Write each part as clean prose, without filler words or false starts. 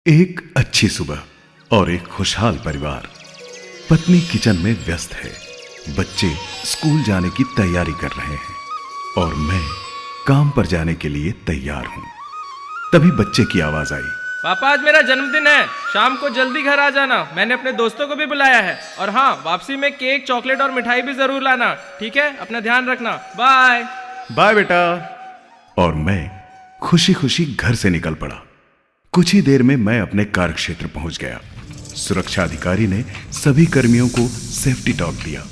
एक अच्छी सुबह और एक खुशहाल परिवार। पत्नी किचन में व्यस्त है, बच्चे स्कूल जाने की तैयारी कर रहे हैं और मैं काम पर जाने के लिए तैयार हूं। तभी बच्चे की आवाज आई। पापा, आज मेरा जन्मदिन है, शाम को जल्दी घर आ जाना। मैंने अपने दोस्तों को भी बुलाया है और हाँ, वापसी में केक, चॉकलेट और मिठाई भी जरूर लाना। ठीक है, अपना ध्यान रखना। बाय बाय बेटा। और मैं खुशी खुशी घर से निकल पड़ा। कुछ ही देर में मैं अपने कार्य क्षेत्र पहुंच गया। सुरक्षा अधिकारी ने सभी कर्मियों को सेफ्टी टॉक दिया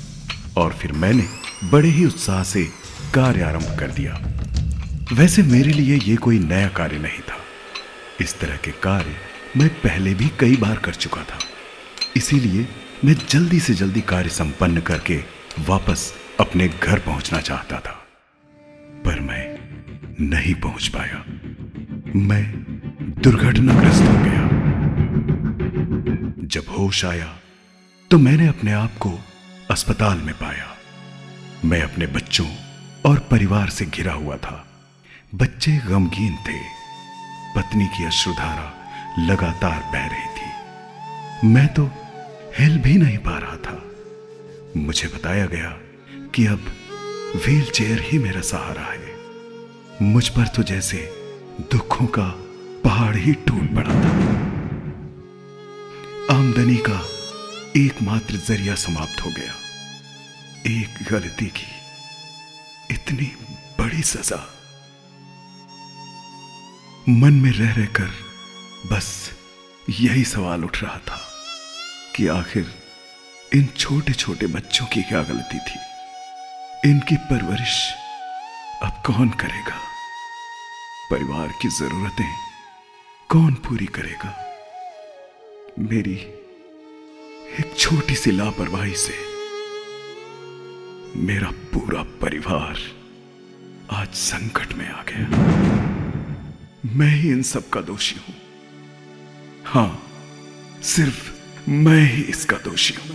और फिर मैंने बड़े ही उत्साह से कार्य आरंभ कर दिया। वैसे मेरे लिए यह कोई नया कार्य नहीं था। इस तरह के कार्य मैं पहले भी कई बार कर चुका था, इसीलिए मैं जल्दी से जल्दी कार्य संपन्न करके वापस अपने घर पहुंचना चाहता था, पर मैं नहीं पहुंच पाया। मैं दुर्घटनाग्रस्त हो गया। जब होश आया तो मैंने अपने आप को अस्पताल में पाया। मैं अपने बच्चों और परिवार से घिरा हुआ था। बच्चे गमगीन थे। पत्नी की अश्रुधारा लगातार बह रही थी। मैं तो हिल भी नहीं पा रहा था। मुझे बताया गया कि अब व्हीलचेयर ही मेरा सहारा है। मुझ पर तो जैसे दुखों का पहाड़ ही टूट पड़ा था। आमदनी का एकमात्र जरिया समाप्त हो गया। एक गलती की इतनी बड़ी सजा। मन में रह रहकर बस यही सवाल उठ रहा था कि आखिर इन छोटे छोटे बच्चों की क्या गलती थी। इनकी परवरिश अब कौन करेगा? परिवार की जरूरतें कौन पूरी करेगा? मेरी एक छोटी सी लापरवाही से मेरा पूरा परिवार आज संकट में आ गया। मैं ही इन सब का दोषी हूं। हां, सिर्फ मैं ही इसका दोषी हूं।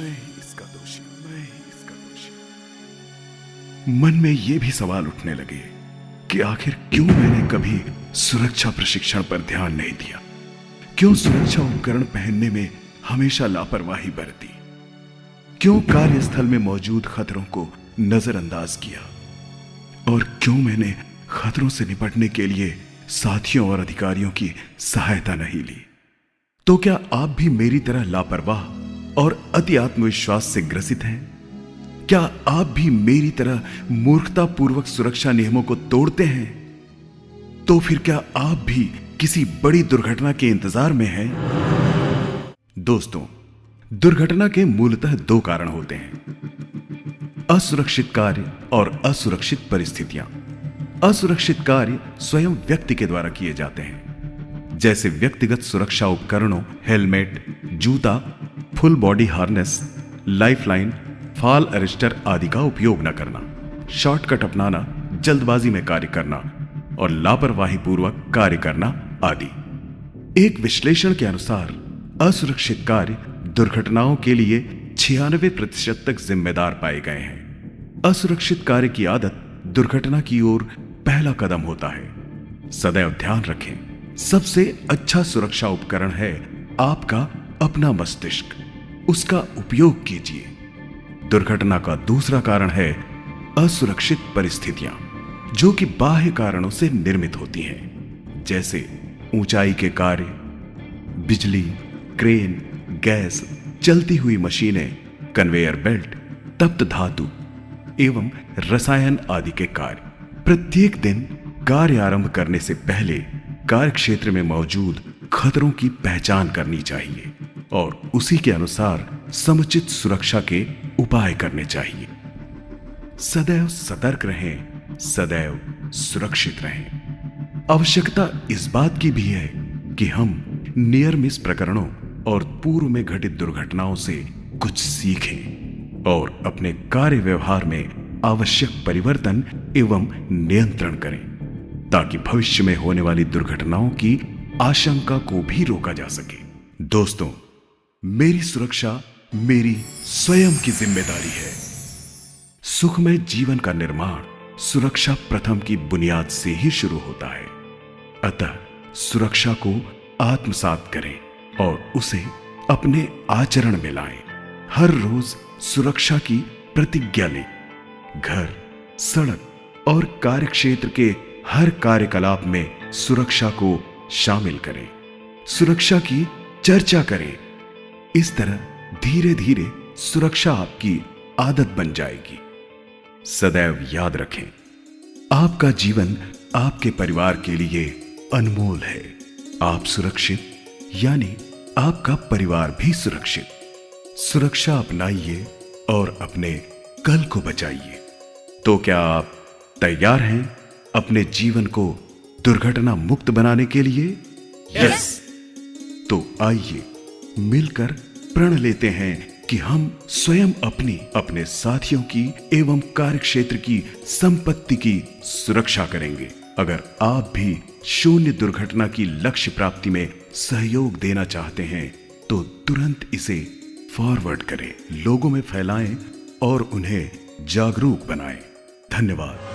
मन में ये भी सवाल उठने लगे कि आखिर क्यों मैंने कभी सुरक्षा प्रशिक्षण पर ध्यान नहीं दिया? क्यों सुरक्षा उपकरण पहनने में हमेशा लापरवाही बरती? क्यों कार्यस्थल में मौजूद खतरों को नजरअंदाज किया? और क्यों मैंने खतरों से निपटने के लिए साथियों और अधिकारियों की सहायता नहीं ली? तो क्या आप भी मेरी तरह लापरवाह और अति आत्मविश्वास से ग्रसित हैं? क्या आप भी मेरी तरह मूर्खतापूर्वक सुरक्षा नियमों को तोड़ते हैं? तो फिर क्या आप भी किसी बड़ी दुर्घटना के इंतजार में हैं? दोस्तों, दुर्घटना के मूलतः दो कारण होते हैं: असुरक्षित कार्य और असुरक्षित परिस्थितियां। असुरक्षित कार्य स्वयं व्यक्ति के द्वारा किए जाते हैं, जैसे व्यक्तिगत सुरक्षा उपकरणों, हेलमेट, जूता, full body harness, lifeline, fall arrester आदि का उपयोग न करना, शॉर्टकट अपनाना, जल्दबाजी में कार्य करना और लापरवाही पूर्वक कार्य करना आदि। एक विश्लेषण के अनुसार असुरक्षित कार्य दुर्घटनाओं के लिए 96% तक जिम्मेदार पाए गए हैं। असुरक्षित कार्य की आदत दुर्घटना की ओर पहला कदम होता है। सदैव ध्यान रखें, सबसे अच्छा सुरक्षा उपकरण है आपका अपना मस्तिष्क। उसका उपयोग कीजिए। दुर्घटना का दूसरा कारण है असुरक्षित परिस्थितियां, जो कि बाह्य कारणों से निर्मित होती हैं, जैसे ऊंचाई के कार्य, बिजली, क्रेन, गैस, चलती हुई मशीनें, कन्वेयर बेल्ट, तप्त धातु एवं रसायन आदि के कार्य। प्रत्येक दिन कार्य आरंभ करने से पहले कार्य क्षेत्र में मौजूद खतरों की पहचान करनी चाहिए और उसी के अनुसार समुचित सुरक्षा के उपाय करने चाहिए। सदैव सतर्क रहें, सदैव सुरक्षित रहें। आवश्यकता इस बात की भी है कि हम नियर मिस प्रकरणों और पूर्व में घटित दुर्घटनाओं से कुछ सीखें और अपने कार्य व्यवहार में आवश्यक परिवर्तन एवं नियंत्रण करें, ताकि भविष्य में होने वाली दुर्घटनाओं की आशंका को भी रोका जा सके। दोस्तों, मेरी सुरक्षा मेरी स्वयं की जिम्मेदारी है। सुखमय जीवन का निर्माण सुरक्षा प्रथम की बुनियाद से ही शुरू होता है। अतः सुरक्षा को आत्मसात करें। और उसे अपने आचरण में लाएं। हर रोज सुरक्षा की प्रतिज्ञा लें। घर, सड़क और कार्यक्षेत्र के हर कार्यकलाप में सुरक्षा को शामिल करें। सुरक्षा की चर्चा करें। इस तरह धीरे धीरे सुरक्षा आपकी आदत बन जाएगी। सदैव याद रखें, आपका जीवन आपके परिवार के लिए अनमोल है। आप सुरक्षित यानी आपका परिवार भी सुरक्षित। सुरक्षा अपनाइए और अपने कल को बचाइए। तो क्या आप तैयार हैं अपने जीवन को दुर्घटना मुक्त बनाने के लिए? यस। तो आइए मिलकर प्रण लेते हैं कि हम स्वयं अपनी, अपने साथियों की एवं कार्यक्षेत्र की संपत्ति की सुरक्षा करेंगे। अगर आप भी शून्य दुर्घटना की लक्ष्य प्राप्ति में सहयोग देना चाहते हैं तो तुरंत इसे फॉरवर्ड करें, लोगों में फैलाएं और उन्हें जागरूक बनाएं। धन्यवाद।